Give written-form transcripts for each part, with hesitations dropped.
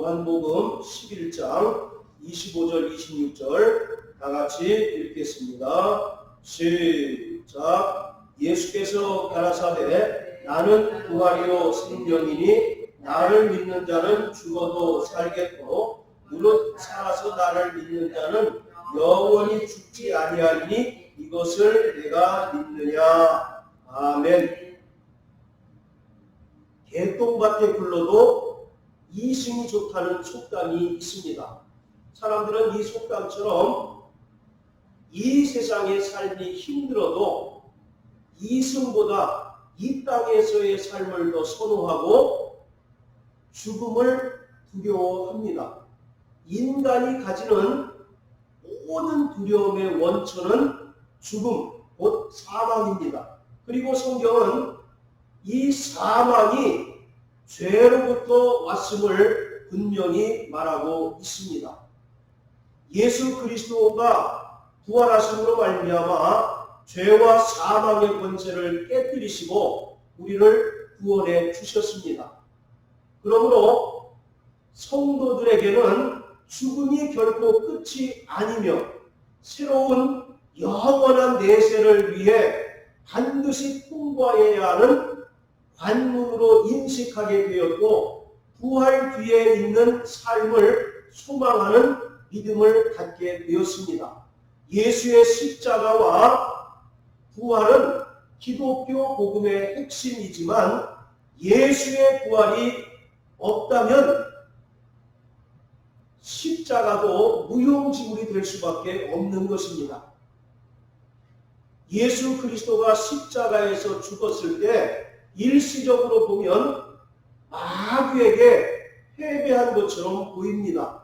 요한복음 11장 25절 26절 다 같이 읽겠습니다. 시작. 예수께서 가라사대 나는 부활이요 생명이니 나를 믿는 자는 죽어도 살겠고 무릇 살아서 나를 믿는 자는 영원히 죽지 아니하리니 이것을 내가 믿느냐. 아멘. 개똥밭에 굴러도 이승이 좋다는 속담이 있습니다. 사람들은 이 속담처럼 이 세상의 삶이 힘들어도 이승보다 이 땅에서의 삶을 더 선호하고 죽음을 두려워합니다. 인간이 가지는 모든 두려움의 원천은 죽음, 곧 사망입니다. 그리고 성경은 이 사망이 죄로부터 왔음을 분명히 말하고 있습니다. 예수 그리스도가 부활하심으로 말미암아 죄와 사망의 권세를 깨뜨리시고 우리를 구원해 주셨습니다. 그러므로 성도들에게는 죽음이 결코 끝이 아니며 새로운 영원한 내세를 위해 반드시 통과해야 하는 관문으로 인식하게 되었고 부활 뒤에 있는 삶을 소망하는 믿음을 갖게 되었습니다. 예수의 십자가와 부활은 기독교 복음의 핵심이지만 예수의 부활이 없다면 십자가도 무용지물이 될 수밖에 없는 것입니다. 예수 그리스도가 십자가에서 죽었을 때 일시적으로 보면 마귀에게 패배한 것처럼 보입니다.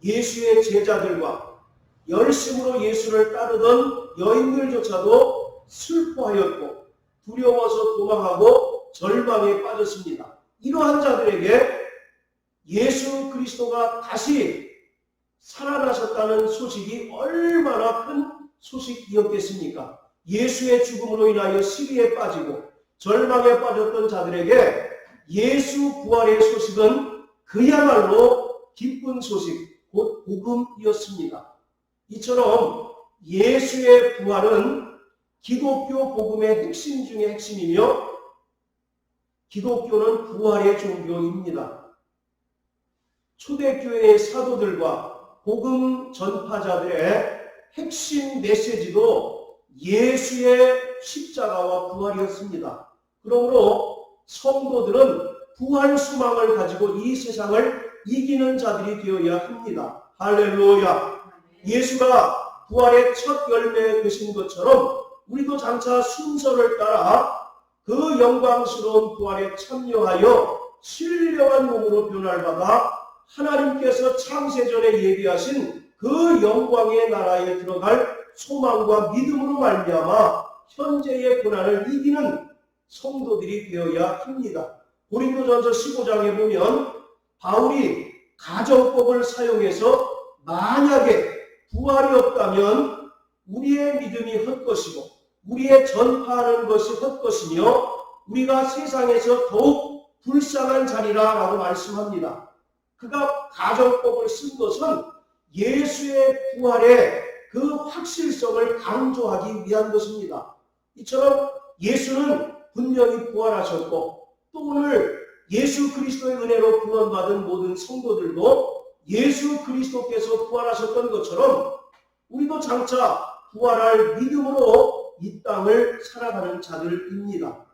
예수의 제자들과 열심으로 예수를 따르던 여인들조차도 슬퍼하였고 두려워서 도망하고 절망에 빠졌습니다. 이러한 자들에게 예수 그리스도가 다시 살아나셨다는 소식이 얼마나 큰 소식이었겠습니까? 예수의 죽음으로 인하여 시비에 빠지고 절망에 빠졌던 자들에게 예수 부활의 소식은 그야말로 기쁜 소식, 곧 복음이었습니다. 이처럼 예수의 부활은 기독교 복음의 핵심 중의 핵심이며 기독교는 부활의 종교입니다. 초대교회의 사도들과 복음 전파자들의 핵심 메시지도 예수의 십자가와 부활이었습니다. 그러므로 성도들은 부활 소망을 가지고 이 세상을 이기는 자들이 되어야 합니다. 할렐루야. 예수가 부활의 첫 열매 되신 것처럼 우리도 장차 순서를 따라 그 영광스러운 부활에 참여하여 신령한 몸으로 변화받아 하나님께서 창세전에 예비하신 그 영광의 나라에 들어갈 소망과 믿음으로 말미암아 현재의 고난을 이기는 성도들이 되어야 합니다. 고린도전서 15장에 보면 바울이 가정법을 사용해서 만약에 부활이 없다면 우리의 믿음이 헛것이고 우리의 전파하는 것이 헛것이며 우리가 세상에서 더욱 불쌍한 자리라 라고 말씀합니다. 그가 가정법을 쓴 것은 예수의 부활의 그 확실성을 강조하기 위한 것입니다. 이처럼 예수는 분명히 부활하셨고 또 오늘 예수 그리스도의 은혜로 구원받은 모든 성도들도 예수 그리스도께서 부활하셨던 것처럼 우리도 장차 부활할 믿음으로 이 땅을 살아가는 자들입니다.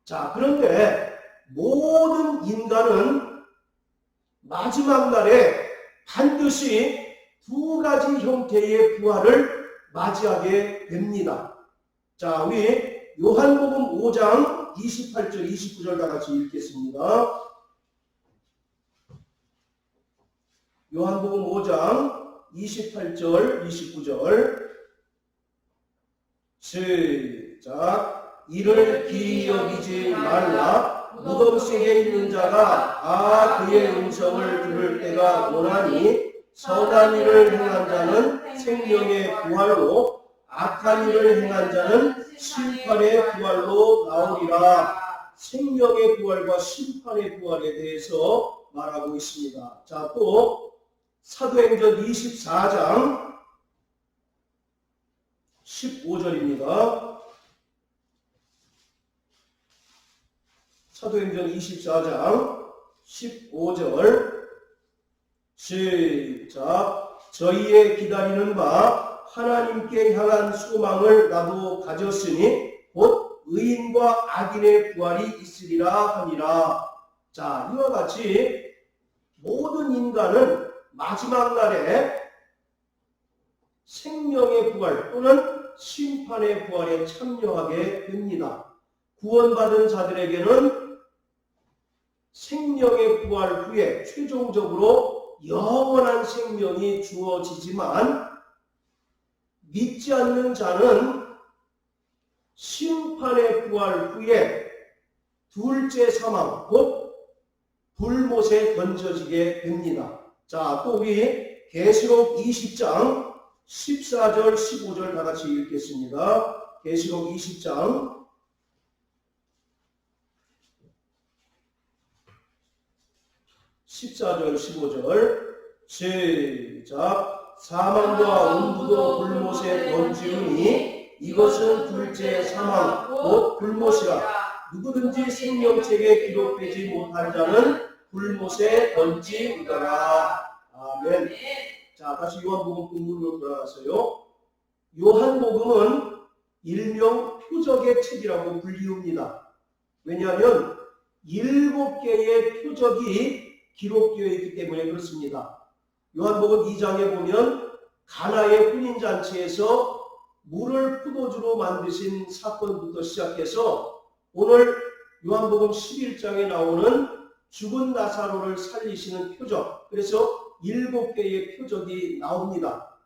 자, 그런데 모든 인간은 마지막 날에 반드시 두 가지 형태의 부활을 맞이하게 됩니다. 자, 우리 요한복음 5장 28절 29절 다 같이 읽겠습니다. 요한복음 5장 28절 29절 시작. 이를 기이 여기지 말라. 무덤 속에 있는 자가 그의 음성을 들을 때가 오나니 선한 일을 행한 자는 생명의 부활로 악한 일을 행한 자는 심판의 부활로 나오리라. 생명의 부활과 심판의 부활에 대해서 말하고 있습니다. 자, 또 사도행전 24장 15절입니다. 사도행전 24장 15절 시작. 저희의 기다리는 바 하나님께 향한 소망을 나도 가졌으니 곧 의인과 악인의 부활이 있으리라 하니라. 자, 이와 같이 모든 인간은 마지막 날에 생명의 부활 또는 심판의 부활에 참여하게 됩니다. 구원받은 자들에게는 생명의 부활 후에 최종적으로 영원한 생명이 주어지지만 믿지 않는 자는 심판의 부활 후에 둘째 사망, 곧 불못에 던져지게 됩니다. 자, 또 우리 계시록 20장 14절 15절 다 같이 읽겠습니다. 계시록 20장 14절 15절 시작. 사망과 음부도 불못에 던지우니 이것은 둘째 사망 곧 불못이라. 누구든지 생명책에 기록되지 못한 자는 불못에 던지우더라. 아멘. 자, 다시 요한복음 본문으로 돌아가서요. 요한복음은 일명 표적의 책이라고 불리웁니다. 왜냐하면 7개의 표적이 기록되어 있기 때문에 그렇습니다. 요한복음 2장에 보면 가나의 혼인잔치에서 물을 포도주로 만드신 사건부터 시작해서 오늘 요한복음 11장에 나오는 죽은 나사로를 살리시는 표적, 그래서 7개의 표적이 나옵니다.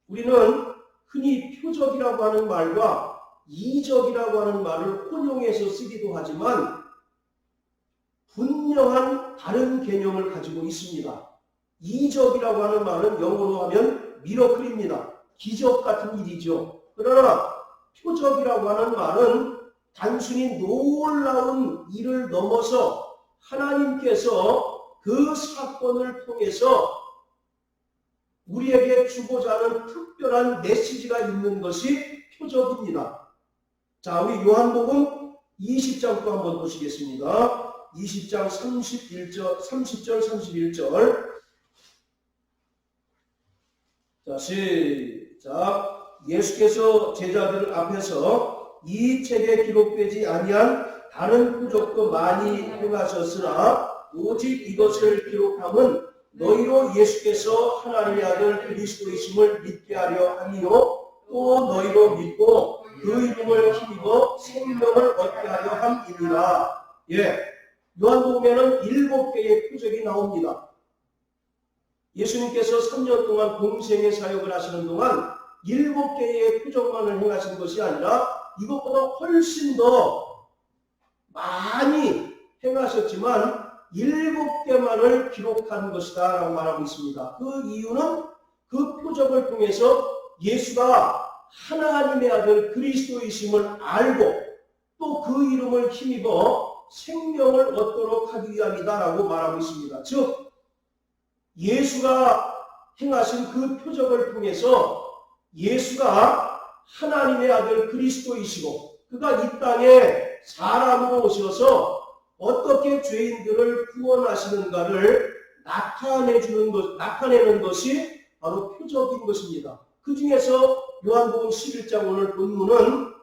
우리는 흔히 표적이라고 하는 말과 이적이라고 하는 말을 혼용해서 쓰기도 하지만 분명한 다른 개념을 가지고 있습니다. 이적이라고 하는 말은 영어로 하면 미러클입니다. 기적 같은 일이죠. 그러나 표적이라고 하는 말은 단순히 놀라운 일을 넘어서 하나님께서 그 사건을 통해서 우리에게 주고자 하는 특별한 메시지가 있는 것이 표적입니다. 자, 우리 요한복음 20장 또 한번 보시겠습니다. 20장 30절 31절 자, 시작. 예수께서 제자들 앞에서 이 책에 기록되지 아니한 다른 표적도 많이 행하셨으나 오직 이것을 기록함은 너희로 예수께서 하나님의 아들 그리스도이심을 믿게 하려 함이요 또 너희로 믿고 그 이름을 힘입어 생명을 얻게 하려 함이니라. 예, 요한복음에는 7개의 표적이 나옵니다. 예수님께서 3년 동안 공생의 사역을 하시는 동안 7개의 표적만을 행하신 것이 아니라 이것보다 훨씬 더 많이 행하셨지만 7개만을 기록한 것이다 라고 말하고 있습니다. 그 이유는 그 표적을 통해서 예수가 하나님의 아들 그리스도이심을 알고 또 그 이름을 힘입어 생명을 얻도록 하기 위함이다 라고 말하고 있습니다. 즉 예수가 행하신 그 표적을 통해서 예수가 하나님의 아들 그리스도이시고 그가 이 땅에 사람으로 오셔서 어떻게 죄인들을 구원하시는가를 나타내는 것이 바로 표적인 것입니다. 그 중에서 요한복음 11장 오늘 본문은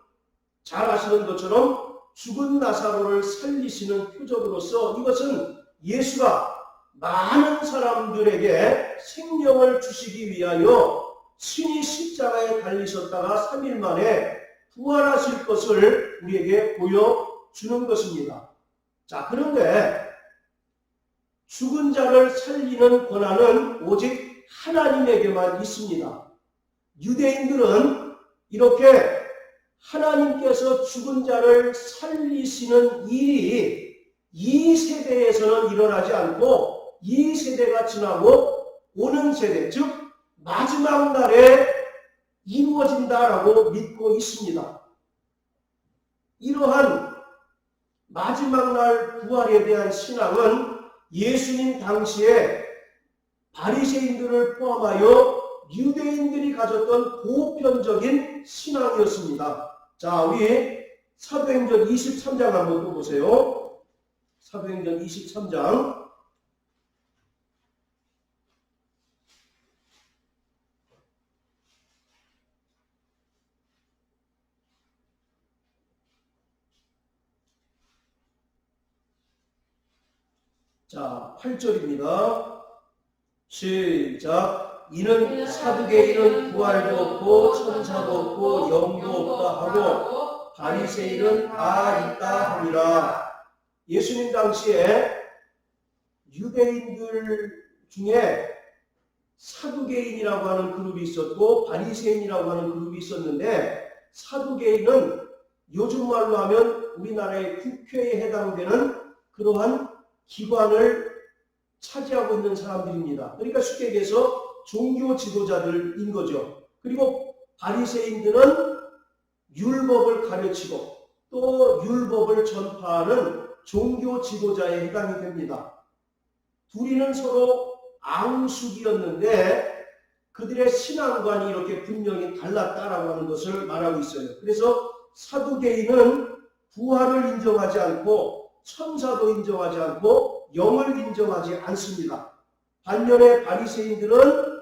잘 아시는 것처럼 죽은 나사로를 살리시는 표적으로서 이것은 예수가 많은 사람들에게 생명을 주시기 위하여 친히 십자가에 달리셨다가 3일 만에 부활하실 것을 우리에게 보여주는 것입니다. 자, 그런데 죽은 자를 살리는 권한은 오직 하나님에게만 있습니다. 유대인들은 이렇게 하나님께서 죽은 자를 살리시는 일이 이 세대에서는 일어나지 않고 이 세대가 지나고 오는 세대, 즉 마지막 날에 이루어진다라고 믿고 있습니다. 이러한 마지막 날 부활에 대한 신앙은 예수님 당시에 바리새인들을 포함하여 유대인들이 가졌던 보편적인 신앙이었습니다. 자, 우리 사도행전 23장 한번 또 보세요. 사도행전 23장. 자, 8절입니다. 시작. 이는 사두개인은 부활도 없고 천사도 없고 영도 없다 하고 바리새인은 다 있다 하니라. 예수님 당시에 유대인들 중에 사두개인이라고 하는 그룹이 있었고 바리새인이라고 하는 그룹이 있었는데, 사두개인은 요즘 말로 하면 우리나라의 국회에 해당되는 그러한 기관을 차지하고 있는 사람들입니다. 그러니까 쉽게 얘기해서 종교 지도자들인 거죠. 그리고 바리새인들은 율법을 가르치고 또 율법을 전파하는 종교 지도자에 해당이 됩니다. 둘이는 서로 앙숙이었는데 그들의 신앙관이 이렇게 분명히 달랐다라고 하는 것을 말하고 있어요. 그래서 사두개인은 부활을 인정하지 않고 천사도 인정하지 않고 영을 인정하지 않습니다. 반면에 바리새인들은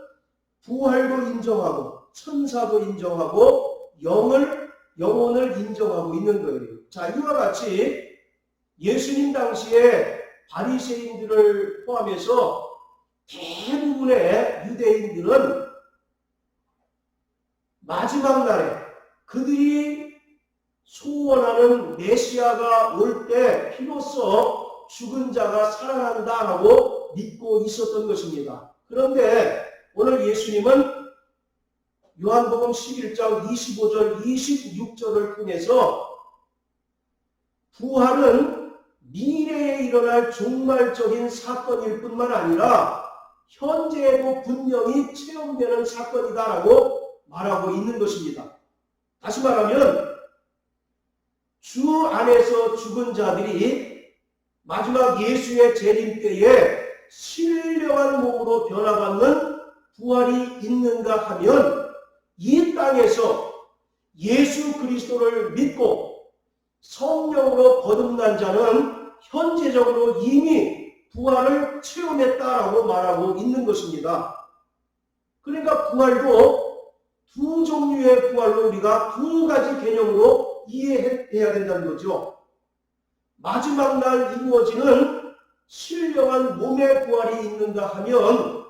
부활도 인정하고 천사도 인정하고 영혼을 인정하고 있는 거예요. 자, 이와 같이 예수님 당시에 바리새인들을 포함해서 대부분의 유대인들은 마지막 날에 그들이 소원하는 메시아가 올 때 비로소 죽은 자가 살아난다 하고 믿고 있었던 것입니다. 그런데 오늘 예수님은 요한복음 11장 25절 26절을 통해서 부활은 미래에 일어날 종말적인 사건일 뿐만 아니라 현재에도 분명히 체험되는 사건이다라고 말하고 있는 것입니다. 다시 말하면 주 안에서 죽은 자들이 마지막 예수의 재림 때에 신령한 몸으로 변화받는 부활이 있는가 하면 이 땅에서 예수 그리스도를 믿고 성령으로 거듭난 자는 현재적으로 이미 부활을 체험했다라고 말하고 있는 것입니다. 그러니까 부활도 두 종류의 부활로 우리가 두 가지 개념으로 이해해야 된다는 거죠. 마지막 날 이루어지는 신령한 몸의 부활이 있는가 하면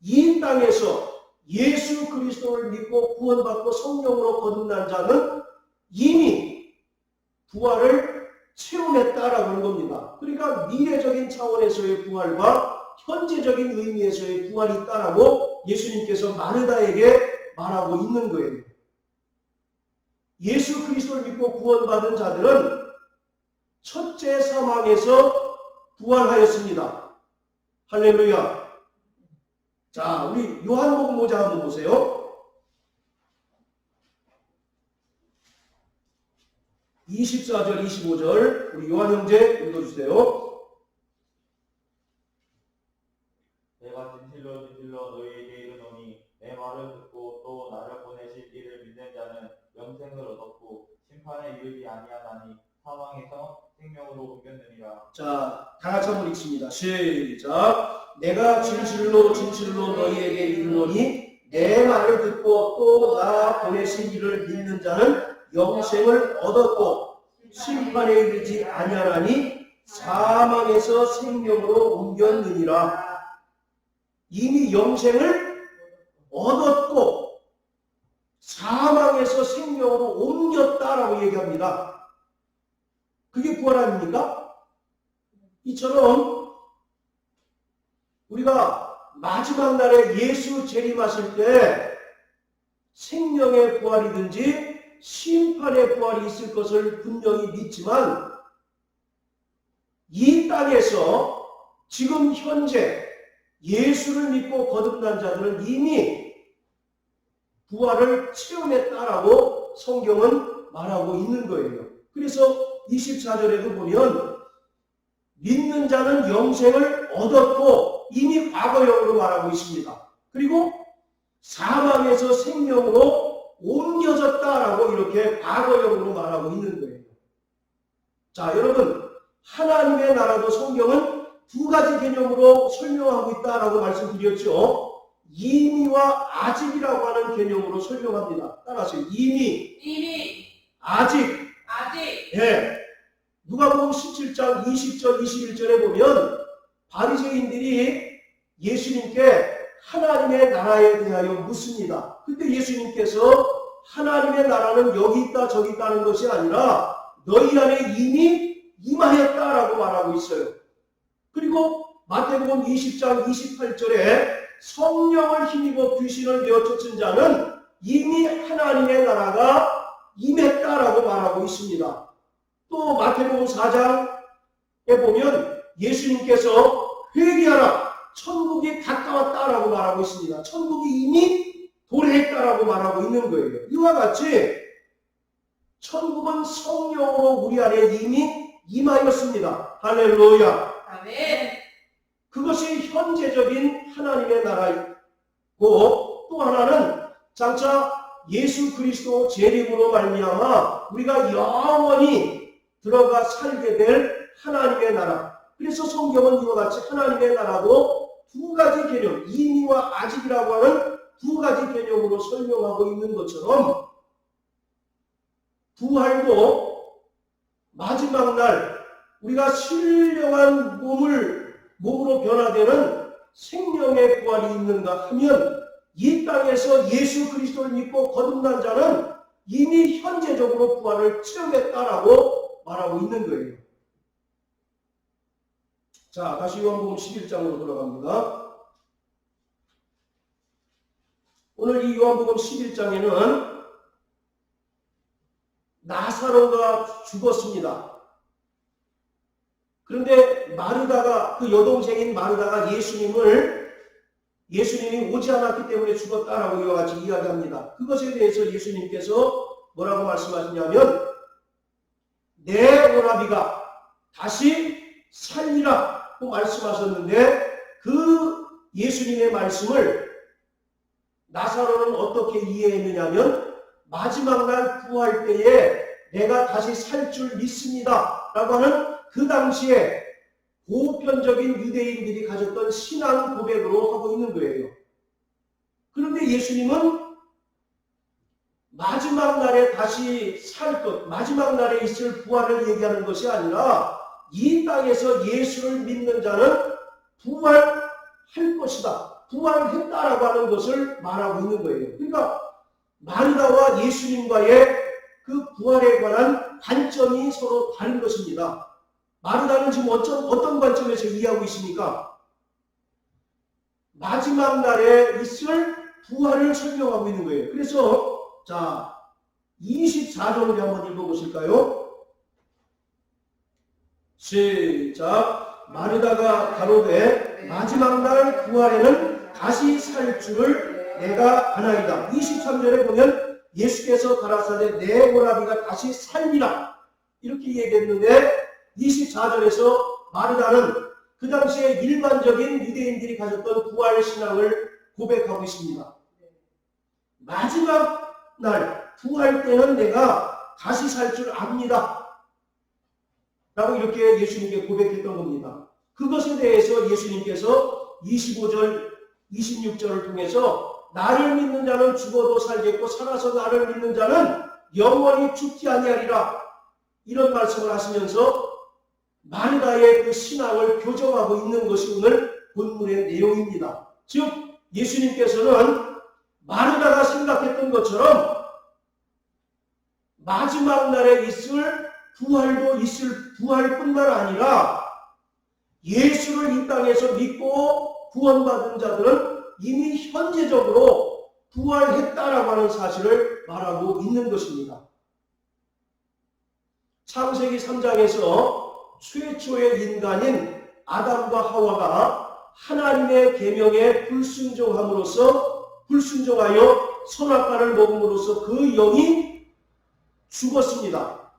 이 땅에서 예수 그리스도를 믿고 구원받고 성령으로 거듭난 자는 이미 부활을 체험했다라고 하는 겁니다. 그러니까 미래적인 차원에서의 부활과 현재적인 의미에서의 부활이 있다라고 예수님께서 마르다에게 말하고 있는 거예요. 예수 그리스도를 믿고 구원받은 자들은 첫째 사망에서 부활하였습니다. 할렐루야. 자, 우리 요한복음 5장 한번 보세요. 24절 25절 우리 요한 형제 읽어주세요. 내가 진실로 진실로 너희에게 이르노니 내 말을 듣고 또 나를 보내실 이를 믿는 자는 영생을 얻었고 심판에 이르지 아니하나니 사망에서 생명으로 옮겼느니라. 자, 다 같이 한번 읽습니다. 시작. 내가 진실로 진실로 너희에게 이르노니 내 말을 듣고 또 나 보내신 이를 믿는 자는 영생을 얻었고 심판에 이르지 아니하나니 사망에서 생명으로 옮겼느니라. 이미 영생을 얻었고 사망에서 생명으로 옮겼다라고 얘기합니다. 그게 부활 아닙니까? 이처럼 우리가 마지막 날에 예수 재림하실 때 생명의 부활이든지 심판의 부활이 있을 것을 분명히 믿지만 이 땅에서 지금 현재 예수를 믿고 거듭난 자들은 이미 부활을 체험했다라고 성경은 말하고 있는 거예요. 그래서 24절에도 보면 믿는 자는 영생을 얻었고 이미 과거형으로 말하고 있습니다. 그리고 사망에서 생명으로 옮겨졌다라고 이렇게 과거형으로 말하고 있는 거예요. 자, 여러분, 하나님의 나라도 성경은 두 가지 개념으로 설명하고 있다라고 말씀드렸죠. 이미와 아직이라고 하는 개념으로 설명합니다. 따라서 이미, 아직. 예. 누가복음 17장 20절 21절에 보면 바리새인들이 예수님께 하나님의 나라에 대하여 묻습니다. 근데 예수님께서 하나님의 나라는 여기 있다 저기 있다는 것이 아니라 너희 안에 이미 임하였다라고 말하고 있어요. 그리고 마태복음 20장 28절에 성령을 힘입어 귀신을 내어쫓은 자는 이미 하나님의 나라가 임했다라고 말하고 있습니다. 또 마태복음 4장에 보면 예수님께서 회개하라 천국이 가까웠다라고 말하고 있습니다. 천국이 이미 도래했다라고 말하고 있는 거예요. 이와 같이 천국은 성령으로 우리 안에 이미 임하였습니다. 할렐루야. 아멘. 그것이 현재적인 하나님의 나라이고 또 하나는 장차 예수 그리스도 재림으로 말미암아 우리가 영원히 들어가 살게 될 하나님의 나라. 그래서 성경은 이와 같이 하나님의 나라도 두 가지 개념, 이미와 아직이라고 하는 두 가지 개념으로 설명하고 있는 것처럼 부활도 마지막 날 우리가 신령한 몸으로 변화되는 생명의 부활이 있는가 하면 이 땅에서 예수 그리스도를 믿고 거듭난 자는 이미 현재적으로 부활을 체험했다라고 말하고 있는 거예요. 자, 다시 요한복음 11장으로 돌아갑니다. 오늘 이 요한복음 11장에는 나사로가 죽었습니다. 그런데 마르다가, 그 여동생인 마르다가 예수님이 오지 않았기 때문에 죽었다라고 이와 같이 이야기합니다. 그것에 대해서 예수님께서 뭐라고 말씀하시냐면 내 오라비가 다시 살리라고 말씀하셨는데 그 예수님의 말씀을 나사로는 어떻게 이해했느냐면 마지막 날 구할 때에 내가 다시 살 줄 믿습니다 라고 하는 그 당시에 보편적인 유대인들이 가졌던 신앙 고백으로 하고 있는 거예요. 그런데 예수님은 마지막 날에 다시 살 것, 마지막 날에 있을 부활을 얘기하는 것이 아니라 이 땅에서 예수를 믿는 자는 부활할 것이다. 부활했다라고 하는 것을 말하고 있는 거예요. 그러니까 마르다와 예수님과의 그 부활에 관한 관점이 서로 다른 것입니다. 마르다는 지금 어떤 관점에서 이해하고 있습니까? 마지막 날에 있을 부활을 설명하고 있는 거예요. 그래서 자 24절을 한번 읽어보실까요? 시작. 마르다가 가로되 마지막 날 부활에는 다시 살 줄을 내가 아나이다. 23절에 보면 예수께서 가라사대 내 오라비가 다시 살리라 이렇게 얘기했는데 24절에서 마르다는 그 당시에 일반적인 유대인들이 가졌던 부활 신앙을 고백하고 있습니다. 마지막 날 부활 때는 내가 다시 살 줄 압니다 라고 이렇게 예수님께 고백했던 겁니다. 그것에 대해서 예수님께서 25절 26절을 통해서 나를 믿는 자는 죽어도 살겠고 살아서 나를 믿는 자는 영원히 죽지 아니하리라 이런 말씀을 하시면서 마르다의 그 신앙을 교정하고 있는 것이 오늘 본문의 내용입니다. 즉 예수님께서는 마르다가 생각했던 것처럼 마지막 날에 있을 부활도 있을 부활뿐만 아니라 예수를 이 땅에서 믿고 구원받은 자들은 이미 현재적으로 부활했다라고 하는 사실을 말하고 있는 것입니다. 창세기 3장에서 최초의 인간인 아담과 하와가 하나님의 계명에 불순종하여 선악과를 먹음으로써 그 영이 죽었습니다.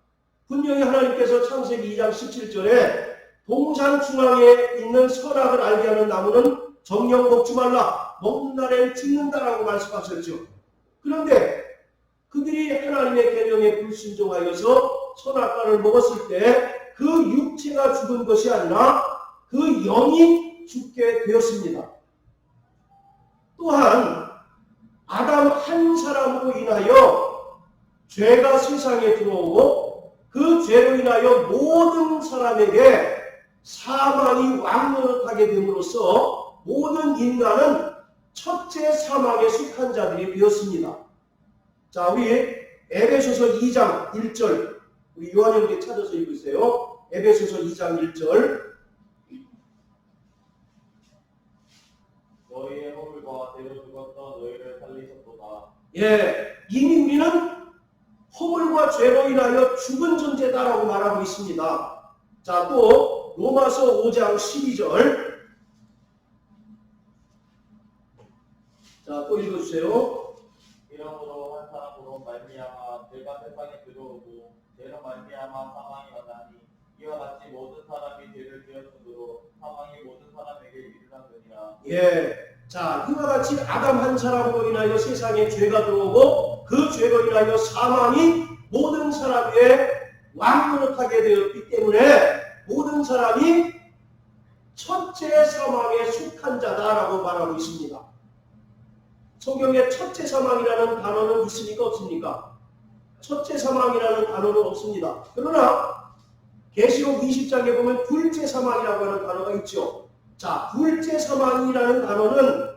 분명히 하나님께서 창세기 2장 17절에 동산 중앙에 있는 선악을 알게 하는 나무는 정녕 먹지 말라. 먹는 날에 죽는다라고 말씀하셨죠. 그런데 그들이 하나님의 계명에 불순종하여서 선악과를 먹었을 때 그 육체가 죽은 것이 아니라 그 영이 죽게 되었습니다. 또한 아담 한 사람으로 인하여 죄가 세상에 들어오고 그 죄로 인하여 모든 사람에게 사망이 왕노릇하게 됨으로써 모든 인간은 첫째 사망에 속한 자들이 되었습니다. 자, 우리 에베소서 2장 1절 우리 요한형제 찾아서 읽으세요. 에베소서 2장 1절 너희의 허물과 죄로 죽었던 너희를 살리셨도다. 예, 이미 우리는 허물과 죄로 인하여 죽은 존재다라고 말하고 있습니다. 자, 또 로마서 5장 12절 자, 또 읽어주세요. 이러므로 한 사람으로 말미암아 죄가 세상에 들어오고 죄로 말미암아 사망이 왔나니 이와 같이 모든 사람이 죄를 지었으므로 사망이 모든 사람에게 이르렀느니라. 예, 자, 이와 같이 아담 한 사람으로 인하여 세상에 죄가 들어오고 그 죄로 인하여 사망이 모든 사람의 왕노릇하게 되었기 때문에 모든 사람이 첫째 사망에 속한 자다라고 말하고 있습니다. 성경에 첫째 사망이라는 단어는 있습니까? 없습니까? 첫째 사망이라는 단어는 없습니다. 그러나 계시록 20장에 보면 둘째 사망이라고 하는 단어가 있죠. 자, 둘째 사망이라는 단어는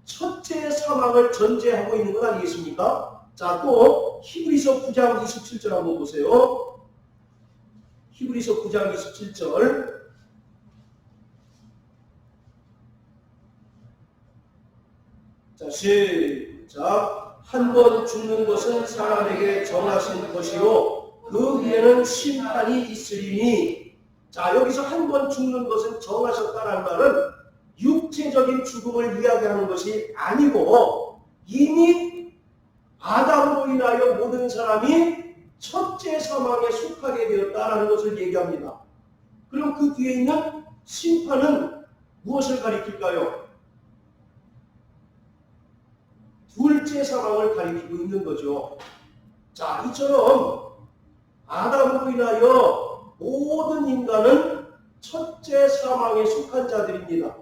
첫째 사망을 전제하고 있는 것 아니겠습니까? 자, 또 히브리서 9장 27절 한번 보세요. 히브리서 9장 27절 자, 시작. 한 번 죽는 것은 사람에게 정하신 것이요 그 위에는 심판이 있으리니. 자, 여기서 한 번 죽는 것은 정하셨다는 말은 육체적인 죽음을 이야기하는 것이 아니고 이미 아담으로 인하여 모든 사람이 첫째 사망에 속하게 되었다는 것을 얘기합니다. 그럼 그 뒤에 있는 심판은 무엇을 가리킬까요? 둘째 사망을 가리키고 있는 거죠. 자, 이처럼 아담으로 인하여 모든 인간은 첫째 사망에 속한 자들입니다.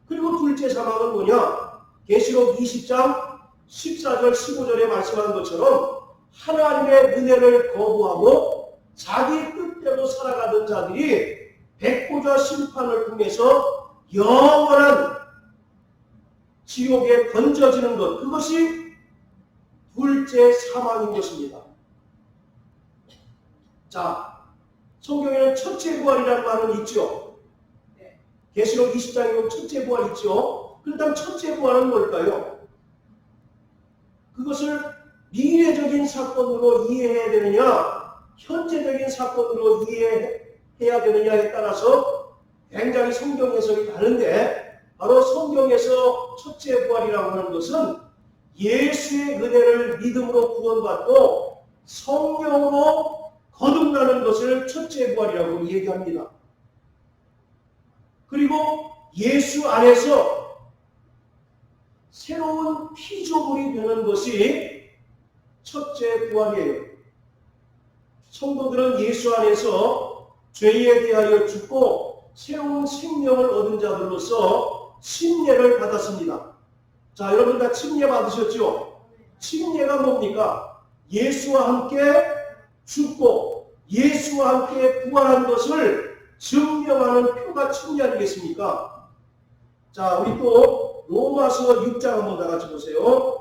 그리고 둘째 사망은 뭐냐? 계시록 20장 14절 15절에 말씀한 것처럼 하나님의 은혜를 거부하고 자기 뜻대로 살아가던 자들이 백보자 심판을 통해서 영원한 지옥에 던져지는 것, 그것이 둘째 사망인 것입니다. 자, 성경에는 첫째 부활이라는 말은 있죠. 계시록 20장에 보면 첫째 부활 있죠. 그렇다면 첫째 부활은 뭘까요? 그것을 미래적인 사건으로 이해해야 되느냐, 현재적인 사건으로 이해해야 되느냐에 따라서 굉장히 성경 해석이 다른데, 바로 성경에서 첫째 부활이라고 하는 것은 예수의 은혜를 믿음으로 구원받고 성령으로 거듭나는 것을 첫째 부활이라고 얘기합니다. 그리고 예수 안에서 새로운 피조물이 되는 것이 첫째 부활이에요. 성도들은 예수 안에서 죄에 대하여 죽고 새로운 생명을 얻은 자들로서 침례를 받았습니다. 자, 여러분 다 침례 받으셨죠? 침례가 뭡니까? 예수와 함께 죽고 예수와 함께 부활한 것을 증명하는 표가 침례 아니겠습니까? 자, 우리 또 로마서 6장 한번 다 같이 보세요.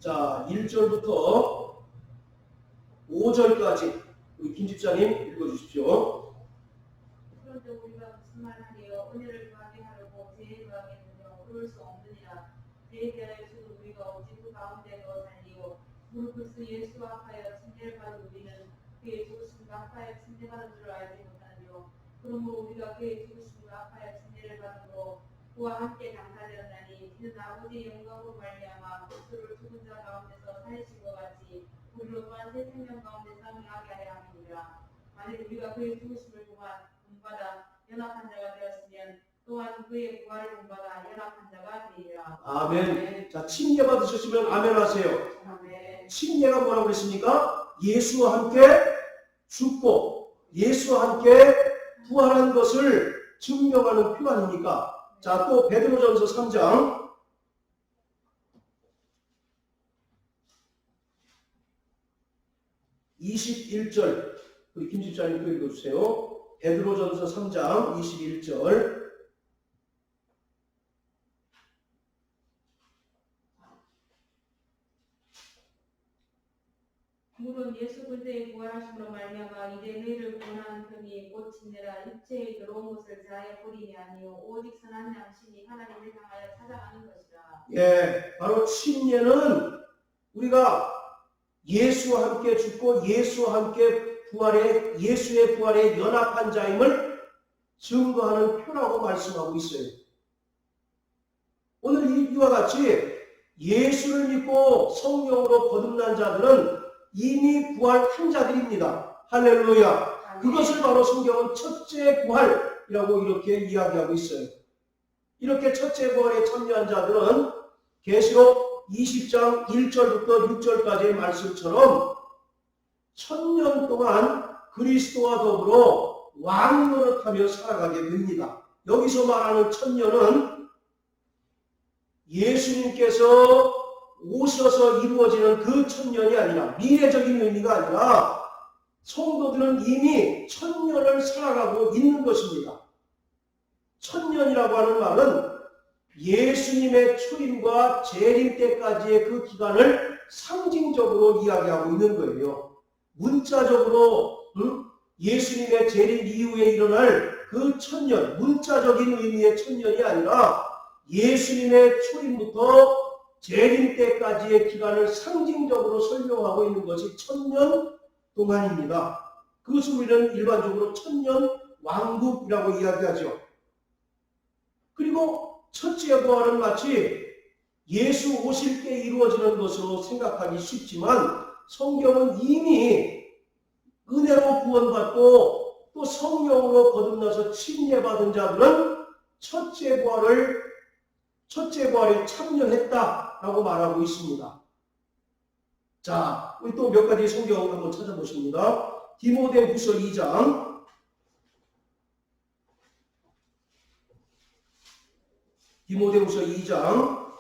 자, 1절부터 5절까지 우리 김 집사님 읽어주십시오. 그런데 우리가 무슨 말하리요? 은혜를 구하게 하려고 죄에 구하겠느냐? 그럴 수 없느니라. 죄에 대하여 죽은 우리가 어찌 그 가운데 더 살리요? 무릇 그리스도 예수와 합하여 침례를 받은 우리는 그의 죽으심과 합하여 침례받은 줄을 알지 못하리요. 그러므로 우리가 그의 죽으심으로 아파야 진례를 받음으로 그와 함께 장사되었나니 이는 아버지의 영광으로 말미암아 그리스도를 죽은 자 가운데서 살리신 것 같이 우리로 또한 새 생명 가운데 사명하게 하려 함이니라. 만일 우리가 그의 죽으심을 본받아 연합한 자가 되었으면 또한 그의 부활을 본받아 연합한 자가 되리라. 아멘. 자, 침례 받으셨으면 아멘 하세요. 아멘. 침례가 뭐라고 그랬습니까? 예수와 함께 죽고 예수와 함께 부활한 것을 증명하는 표 아닙니까? 자, 또 베드로전서 3장 21절 우리 김 집사님 또 읽어주세요. 베드로전서 3장 21절 물은 예수 그리스도의 부활하심으로 말미암아 이제 너희를 구원하는 흠이 곧 침례라 육체에 들어온 것을 자하여 버림이 아니요 오직 선한 양심이 하나님을 향하여 찾아가는 것이라. 예, 바로 침례는 우리가 예수와 함께 죽고 예수와 함께 예수의 부활에 연합한 자임을 증거하는 표라고 말씀하고 있어요. 오늘 이와 같이 예수를 믿고 성령으로 거듭난 자들은 이미 부활한 자들입니다. 할렐루야. 그것을 바로 성경은 첫째 부활이라고 이렇게 이야기하고 있어요. 이렇게 첫째 부활에 참여한 자들은 계시록 20장 1절부터 6절까지의 말씀처럼 1000년 동안 그리스도와 더불어 왕노릇하며 살아가게 됩니다. 여기서 말하는 1000년은 예수님께서 오셔서 이루어지는 그 1000년이 아니라 미래적인 의미가 아니라 성도들은 이미 1000년을 살아가고 있는 것입니다. 1000년이라고 하는 말은 예수님의 초림과 재림 때까지의 그 기간을 상징적으로 이야기하고 있는 거예요. 문자적으로 예수님의 재림 이후에 일어날 그 1000년, 문자적인 의미의 1000년이 아니라 예수님의 초림부터 재림 때까지의 기간을 상징적으로 설명하고 있는 것이 1000년 동안입니다. 그것을 우리는 일반적으로 1000년 왕국이라고 이야기하죠. 그리고 첫째 부활은 마치 예수 오실 때 이루어지는 것으로 생각하기 쉽지만 성경은 이미 은혜로 구원받고 또 성령으로 거듭나서 침례받은 자들은 첫째 부활에 참여했다라고 말하고 있습니다. 자, 우리 또 몇 가지 성경 한번 찾아보십니다. 디모데후서 2장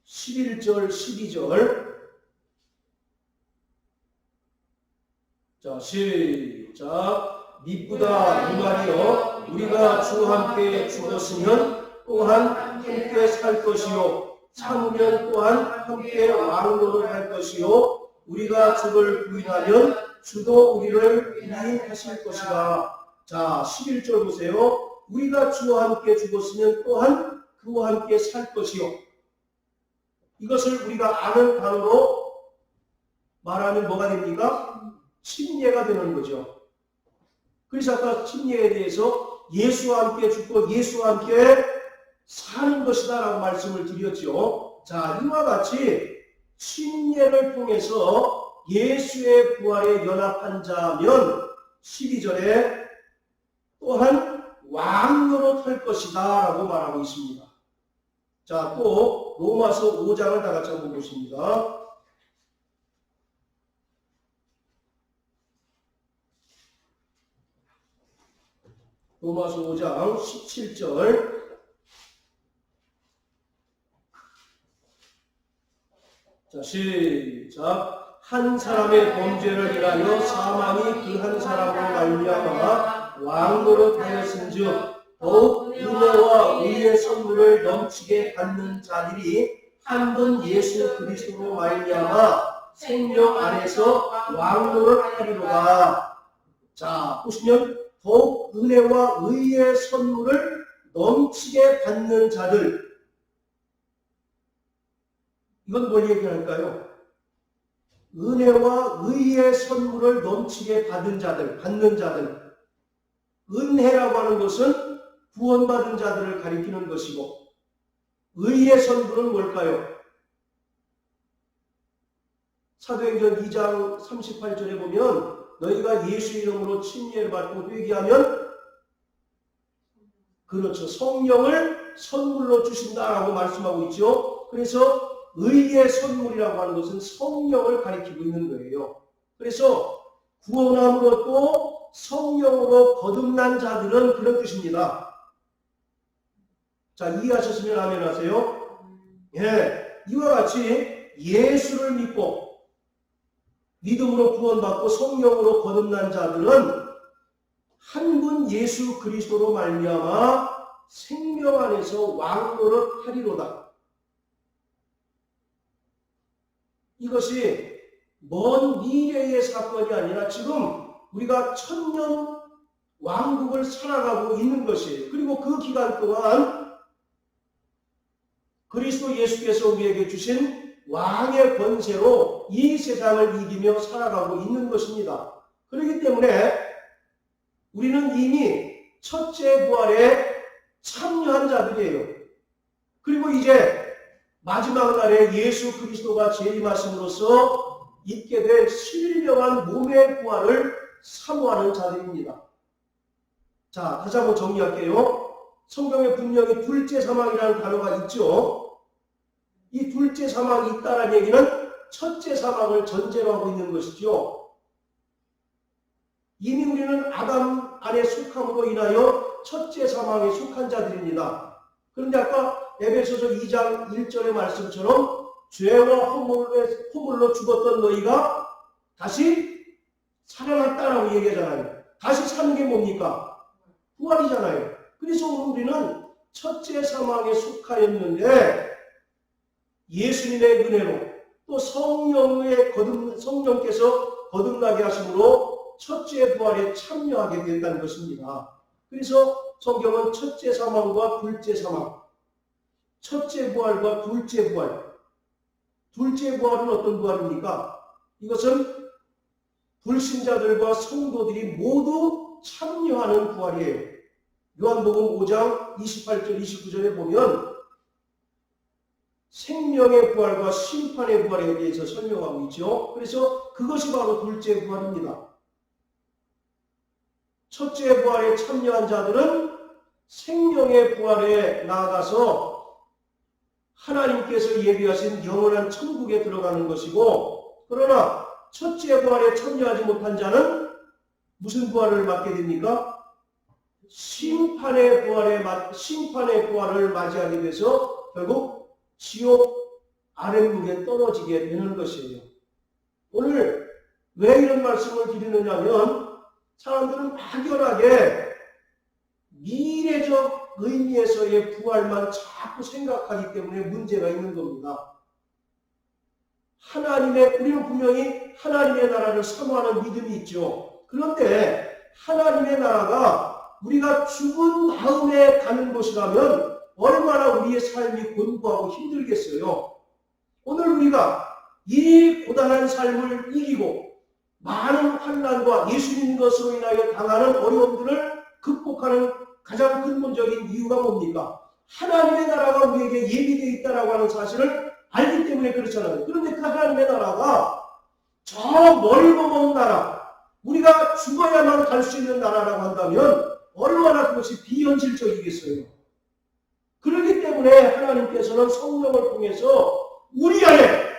11절 12절 자, 시작. 미쁘다 이 말이여 우리가 주와 함께 죽었으면 또한 함께 살 것이요 참으면 또한 함께 왕노를 할 것이요 우리가 주를 부인하면 주도 우리를 부인하실 것이라. 자, 11절 보세요. 우리가 주와 함께 죽었으면 또한 그와 함께 살 것이요. 이것을 우리가 아는 단어로 말하면 뭐가 됩니까? 침례가 되는 거죠. 그래서 아까 침례에 대해서 예수와 함께 죽고 예수와 함께 사는 것이다 라고 말씀을 드렸죠. 자, 이와 같이 침례를 통해서 예수의 부활에 연합한 자면 12절에 또한 왕노릇 할 것이다 라고 말하고 있습니다. 자, 또 로마서 5장을 다 같이 한번 보십니다. 로마서 5장 17절 자, 시작. 한 사람의 범죄를 인하여 사망이 그 한 사람으로 말미암아 왕노릇하였은즉 더욱 은혜와 의의 선물을 넘치게 받는 자들이 한 분 예수 그리스도로 말미암아 생명 안에서 왕노릇하리로다. 자, 보시면 더욱 은혜와 의의 선물을 넘치게 받는 자들. 이건 뭘 얘기할까요? 은혜와 의의 선물을 넘치게 받는 자들, 은혜라고 하는 것은 구원받은 자들을 가리키는 것이고, 의의 선물은 뭘까요? 사도행전 2장 38절에 보면 너희가 예수 이름으로 침례를 받고 회개하면 그렇죠. 성령을 선물로 주신다라고 말씀하고 있죠. 그래서 의의 선물이라고 하는 것은 성령을 가리키고 있는 거예요. 그래서 구원함으로 또 성령으로 거듭난 자들은 그런 뜻입니다. 자, 이해하셨으면 아멘 하세요. 예, 이와 같이 예수를 믿고 믿음으로 구원받고 성령으로 거듭난 자들은 한 분 예수 그리스도로 말미암아 생명 안에서 왕노릇 하리로다. 이것이 먼 미래의 사건이 아니라 지금 우리가 천년 왕국을 살아가고 있는 것이에요. 그리고 그 기간 동안 그리스도 예수께서 우리에게 주신 왕의 권세로 이 세상을 이기며 살아가고 있는 것입니다. 그렇기 때문에 우리는 이미 첫째 부활에 참여한 자들이에요. 그리고 이제 마지막 날에 예수 그리스도가 재림하심으로써 있게 될 신령한 몸의 부활을 사모하는 자들입니다. 자, 다시 한번 정리할게요. 성경에 분명히 둘째 사망이라는 단어가 있죠. 이 둘째 사망이 있다는 얘기는 첫째 사망을 전제로 하고 있는 것이죠. 이미 우리는 아담 안에 속함으로 인하여 첫째 사망에 속한 자들입니다. 그런데 아까 에베소서 2장 1절의 말씀처럼 죄와 허물로 죽었던 너희가 다시 살아났다라고 얘기하잖아요. 다시 사는 게 뭡니까? 부활이잖아요. 그래서 우리는 첫째 사망에 속하였는데 예수님의 은혜로 또 성령께서 거듭나게 하심으로 첫째 부활에 참여하게 된다는 것입니다. 그래서 성경은 첫째 사망과 둘째 사망, 첫째 부활과 둘째 부활, 둘째 부활은 어떤 부활입니까? 이것은 불신자들과 성도들이 모두 참여하는 부활이에요. 요한복음 5장 28절 29절에 보면 생명의 부활과 심판의 부활에 대해서 설명하고 있죠. 그래서 그것이 바로 둘째 부활입니다. 첫째 부활에 참여한 자들은 생명의 부활에 나아가서 하나님께서 예비하신 영원한 천국에 들어가는 것이고, 그러나 첫째 부활에 참여하지 못한 자는 무슨 부활을 맞게 됩니까? 심판의 부활을 맞이하게 돼서 결국 지옥 아랫목에 떨어지게 되는 것이에요. 오늘 왜 이런 말씀을 드리느냐면 사람들은 막연하게 미래적 의미에서의 부활만 자꾸 생각하기 때문에 문제가 있는 겁니다. 우리는 분명히 하나님의 나라를 사모하는 믿음이 있죠. 그런데 하나님의 나라가 우리가 죽은 다음에 가는 곳이라면 얼마나 우리의 삶이 곤고하고 힘들겠어요. 오늘 우리가 이 고단한 삶을 이기고 많은 환난과 예수 믿는 것으로 인하여 당하는 어려움들을 극복하는 가장 근본적인 이유가 뭡니까? 하나님의 나라가 우리에게 예비되어 있다고 하는 사실을 알기 때문에 그렇잖아요. 그런데 그 하나님의 나라가 저 멀고 먼 나라, 우리가 죽어야만 갈 수 있는 나라라고 한다면 얼마나 그것이 비현실적이겠어요. 그렇기 때문에 하나님께서는 성령을 통해서 우리 안에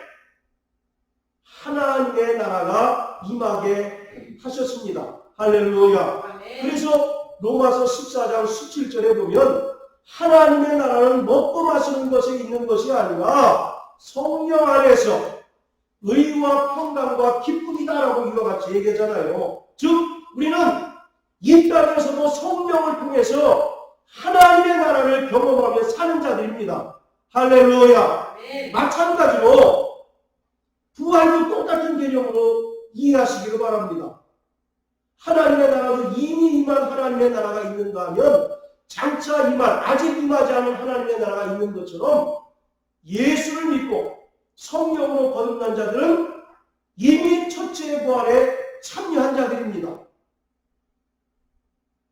하나님의 나라가 임하게 하셨습니다. 할렐루야. 그래서 로마서 14장 17절에 보면 하나님의 나라는 먹고 마시는 것에 있는 것이 아니라 성령 안에서 의와 평강과 기쁨이다라고 이와 같이 얘기하잖아요. 즉 우리는 이 땅에서도 성령을 통해서 하나님의 나라를 경험하며 사는 자들입니다. 할렐루야. 마찬가지로 부활도 똑같은 개념으로 이해하시기를 바랍니다. 하나님의 나라도 이미 임한 하나님의 나라가 있는가 하면 장차 아직 임하지 않은 하나님의 나라가 있는 것처럼 예수를 믿고 성령으로 거듭난 자들은 이미 첫째 부활에 참여한 자들입니다.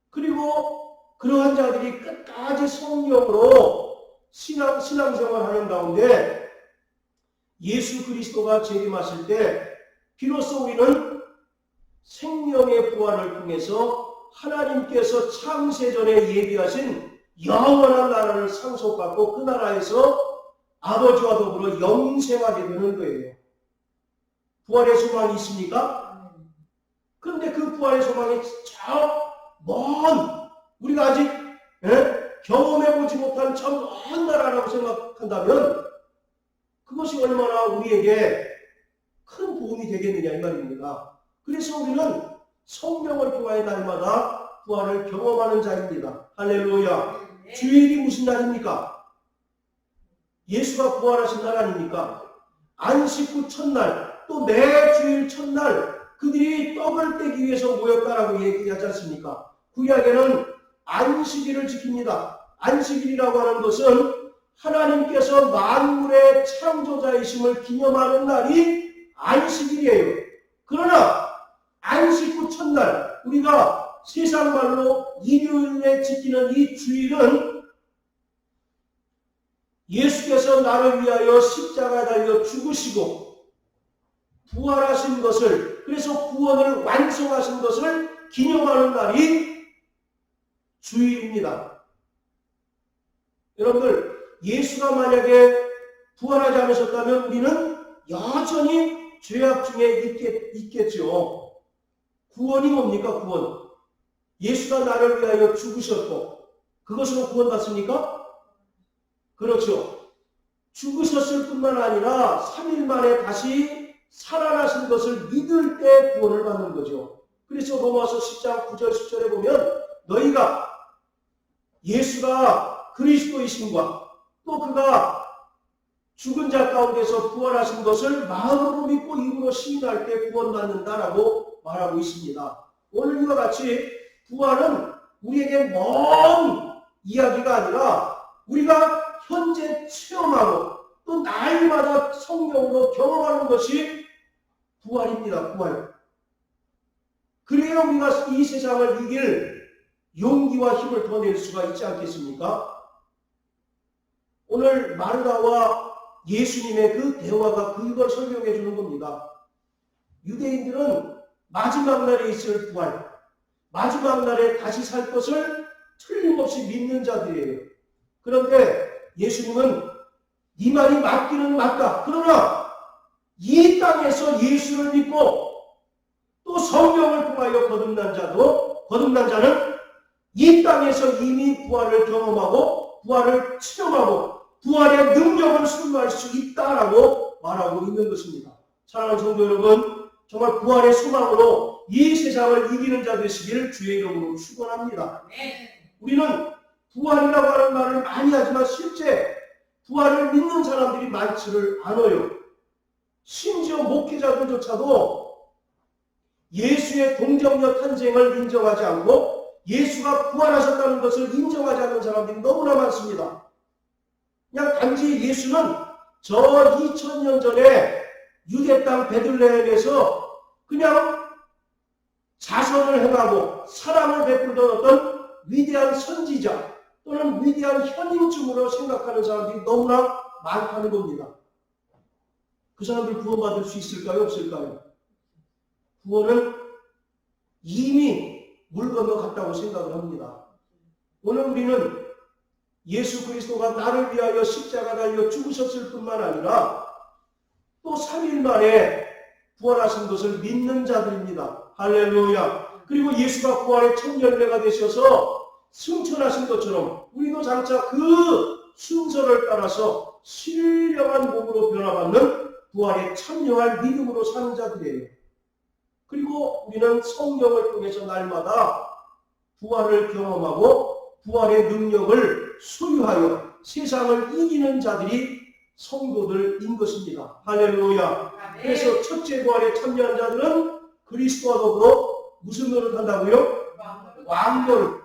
그리고 그러한 자들이 끝까지 성령으로 신앙생활하는 가운데 예수 그리스도가 재림하실 때 비로소 우리는 생명의 부활을 통해서 하나님께서 창세전에 예비하신 영원한 나라를 상속받고 그 나라에서 아버지와 더불어 영생하게 되는 거예요. 부활의 소망이 있습니까? 그런데 그 부활의 소망이 저 먼, 우리가 아직 경험해보지 못한 저 먼 나라라고 생각한다면 그것이 얼마나 우리에게 큰 도움이 되겠느냐 이 말입니다. 그래서 우리는 성령을 통하여 날마다 부활을 경험하는 자입니다. 할렐루야. 주일이 무슨 날입니까? 예수가 부활하신 날 아닙니까? 안식 후 첫날, 또 매 주일 첫날 그들이 떡을 떼기 위해서 모였다라고 얘기하지 않습니까? 구약에는 안식일을 지킵니다. 안식일이라고 하는 것은 하나님께서 만물의 창조자이심을 기념하는 날이 안식일이에요. 그러나 안식 후 첫날, 우리가 세상 말로 일요일에 지키는 이 주일은 예수께서 나를 위하여 십자가에 달려 죽으시고 부활하신 것을, 그래서 구원을 완성하신 것을 기념하는 날이 주일입니다. 여러분들, 예수가 만약에 부활하지 않으셨다면 우리는 여전히 죄악 중에 있겠죠. 구원이 뭡니까? 구원. 예수가 나를 위하여 죽으셨고 그것으로 구원받습니까? 그렇죠. 죽으셨을 뿐만 아니라 3일 만에 다시 살아나신 것을 믿을 때 구원을 받는 거죠. 그래서 로마서 10장 9절 10절에 보면 너희가 예수가 그리스도이심과 또 그가 죽은 자 가운데서 부활하신 것을 마음으로 믿고 입으로 시인할 때 구원받는다라고 말하고 있습니다. 오늘 이와 같이 부활은 우리에게 먼 이야기가 아니라 우리가 현재 체험하고 또 날마다 성령으로 경험하는 것이 부활입니다. 부활. 그래야 우리가 이 세상을 이길 용기와 힘을 더 낼 수가 있지 않겠습니까? 오늘 마르다와 예수님의 그 대화가 그걸 설명해 주는 겁니다. 유대인들은 마지막 날에 있을 부활, 마지막 날에 다시 살 것을 틀림없이 믿는 자들이에요. 그런데 예수님은 이 말이 맞기는 맞다. 그러나 이 땅에서 예수를 믿고 또 성령을 통하여 거듭난 자는 이 땅에서 이미 부활을 경험하고 부활을 체험하고 부활의 능력을 순수할 수 있다라고 말하고 있는 것입니다. 사랑하는 성도 여러분, 정말 부활의 소망으로 이 세상을 이기는 자 되시기를 주의 이름으로 축원합니다. 우리는 부활이라고 하는 말을 많이 하지만 실제 부활을 믿는 사람들이 많지를 않아요. 심지어 목회자들조차도 예수의 동정녀 탄생을 인정하지 않고 예수가 부활하셨다는 것을 인정하지 않는 사람들이 너무나 많습니다. 그냥 단지 예수는 저 2000년 전에 유대 땅 베들레헴에서 그냥 자선을 행하고 사랑을 베풀던 어떤 위대한 선지자 또는 위대한 현인쯤으로 생각하는 사람들이 너무나 많다는 겁니다. 그 사람들 구원받을 수 있을까요? 없을까요? 구원은 이미 물 건너갔다고 생각을 합니다. 오늘 우리는 예수 그리스도가 나를 위하여 십자가 달려 죽으셨을 뿐만 아니라 또 3일 만에 부활하신 것을 믿는 자들입니다. 할렐루야. 그리고 예수가 부활의 첫 열매가 되셔서 승천하신 것처럼 우리도 장차 그 순서를 따라서 신령한 몸으로 변화받는 부활에 참여할 믿음으로 사는 자들이에요. 그리고 우리는 성령을 통해서 날마다 부활을 경험하고 부활의 능력을 소유하여 세상을 이기는 자들이 성도들인 것입니다. 할렐루야. 그래서 첫째 부활에 참여한 자들은 그리스도와 더불어 무슨 노릇 한다고요? 왕노릇.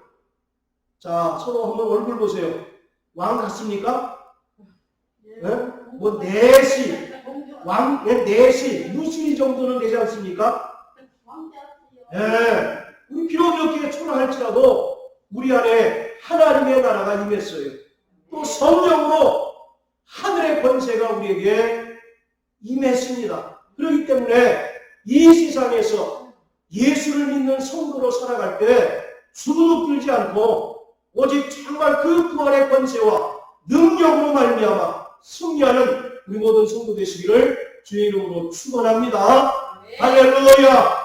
자, 서로 한번 얼굴 보세요. 왕 같습니까? 네? 뭐 내시 내실, 무실 정도는 되지 않습니까? 예. 우리 비록 이렇게 초라할지라도 우리 안에 하나님의 나라가 임했어요. 또 성령으로 하늘의 권세가 우리에게 임했습니다. 그렇기 때문에 이 세상에서 예수를 믿는 성도로 살아갈 때 주눅 들지 않고 오직 정말 그 부활의 권세와 능력으로 말미암아 승리하는 우리 모든 성도 되시기를 주의 이름으로 축원합니다. 할렐루야.